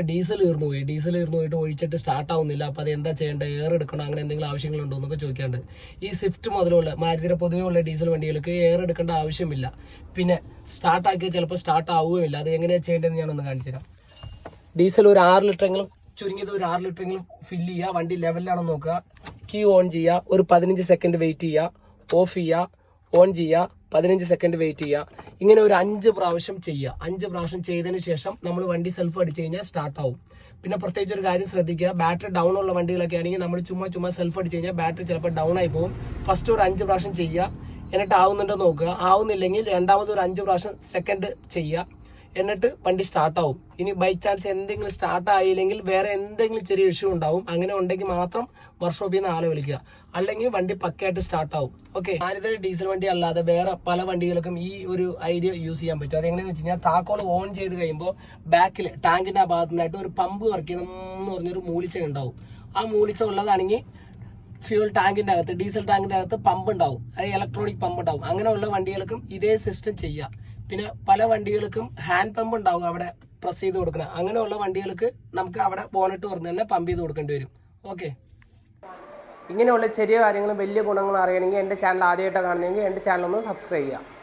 Diesel തീർന്നു പോയിട്ട് ഒഴിച്ചിട്ട് സ്റ്റാർട്ട് ആവുന്നില്ല. അപ്പോൾ അത് എന്താ ചെയ്യേണ്ടത്, എയർ എടുക്കണം, അങ്ങനെ എന്തെങ്കിലും ആവശ്യങ്ങളുണ്ടോ എന്നൊക്കെ ചോദിക്കാണ്ട്. ഈ സ്വിഫ്റ്റ് മുതലുള്ള മാരുതിയുടെ പൊതുവെയുള്ള ഡീസൽ വണ്ടികൾക്ക് എയർ എടുക്കേണ്ട ആവശ്യമില്ല. പിന്നെ സ്റ്റാർട്ടാക്കിയാൽ ചിലപ്പോൾ സ്റ്റാർട്ട് ആവുകയില്ല. അത് എങ്ങനെയാണ് ചെയ്യേണ്ടതെന്ന് ഞാനൊന്ന് കാണിച്ചു തരാം. ഡീസൽ ഒരു 6 ലിറ്ററെങ്കിലും, ചുരുങ്ങിയത് ഒരു 6 ലിറ്ററെങ്കിലും ഫില്ല് ചെയ്യുക. വണ്ടി ലെവലിലാണെന്ന് നോക്കുക. കീ ഓൺ ചെയ്യുക, ഒരു 15 സെക്കൻഡ് വെയിറ്റ് ചെയ്യുക, ഓഫ് ചെയ്യുക, ഓൺ ചെയ്യുക, 15 സെക്കൻഡ് വെയിറ്റ് ചെയ്യുക. ഇങ്ങനെ ഒരു 5 പ്രാവശ്യം ചെയ്യുക. 5 പ്രാവശ്യം ചെയ്തതിന് ശേഷം നമ്മൾ വണ്ടി സെൽഫ് അടിച്ചു കഴിഞ്ഞാൽ സ്റ്റാർട്ട് ആവും. പിന്നെ പ്രത്യേകിച്ച് ഒരു കാര്യം ശ്രദ്ധിക്കുക, ബാറ്ററി ഡൗൺ ഉള്ള വണ്ടികളൊക്കെ ആണെങ്കിൽ നമ്മൾ ചുമ്മാ സെൽഫ് അടിച്ചു കഴിഞ്ഞാൽ ബാറ്ററി ചിലപ്പോൾ ഡൗൺ ആയി പോകും. ഫസ്റ്റ് ഒരു 5 പ്രാവശ്യം ചെയ്യുക, എന്നിട്ട് ആവുന്നുണ്ടോ നോക്കുക. ആവുന്നില്ലെങ്കിൽ രണ്ടാമത് ഒരു 5 പ്രാവശ്യം സെക്കൻഡ് ചെയ്യുക, എന്നിട്ട് വണ്ടി സ്റ്റാർട്ടാവും. ഇനി ബൈ ചാൻസ് എന്തെങ്കിലും സ്റ്റാർട്ട് ആയില്ലെങ്കിൽ വേറെ എന്തെങ്കിലും ചെറിയ ഇഷ്യൂ ഉണ്ടാവും. അങ്ങനെ ഉണ്ടെങ്കിൽ മാത്രം വർക്ക്ഷോപ്പിൽ നിന്ന് ആളെ വിളിക്കുക, അല്ലെങ്കിൽ വണ്ടി പക്കയായിട്ട് സ്റ്റാർട്ടാവും. ഓക്കെ. ആദ്യത്തെ ഡീസൽ വണ്ടി അല്ലാതെ വേറെ പല വണ്ടികൾക്കും ഈ ഒരു ഐഡിയ യൂസ് ചെയ്യാൻ പറ്റും. അതെങ്ങനെയാണെന്ന് വെച്ച് കഴിഞ്ഞാൽ, താക്കോൾ ഓൺ ചെയ്ത് കഴിയുമ്പോൾ ബാക്കിൽ ടാങ്കിൻ്റെ ആ ഭാഗത്തു നിന്നായിട്ട് ഒരു പമ്പ് വർക്ക് ചെയ്യണമെന്ന് പറഞ്ഞൊരു മൂളിച്ച ഉണ്ടാവും. ആ മൂളിച്ച ഉള്ളതാണെങ്കിൽ ഫ്യൂൽ ടാങ്കിൻ്റെ അകത്ത്, ഡീസൽ ടാങ്കിൻ്റെ അകത്ത് പമ്പ് ഉണ്ടാവും, അത് ഇലക്ട്രോണിക് പമ്പ് ഉണ്ടാവും. അങ്ങനെയുള്ള വണ്ടികൾക്കും ഇതേ സിസ്റ്റം ചെയ്യുക. പിന്നെ പല വണ്ടികൾക്കും ഹാൻഡ് പമ്പ് ഉണ്ടാവും, അവിടെ പ്രസ് ചെയ്ത് കൊടുക്കണം. അങ്ങനെയുള്ള വണ്ടികൾക്ക് നമുക്ക് അവിടെ ബോണറ്റ് തുറന്ന് തന്നെ പമ്പ് ചെയ്ത് കൊടുക്കേണ്ടി വരും. ഓക്കെ. ഇങ്ങനെയുള്ള ചെറിയ കാര്യങ്ങളും വലിയ ഗുണങ്ങളും അറിയണമെങ്കിൽ എൻ്റെ ചാനൽ ആദ്യമായിട്ടാണ് കാണുന്നതെങ്കിൽ എൻ്റെ ചാനൽ ഒന്ന് സബ്സ്ക്രൈബ് ചെയ്യുക.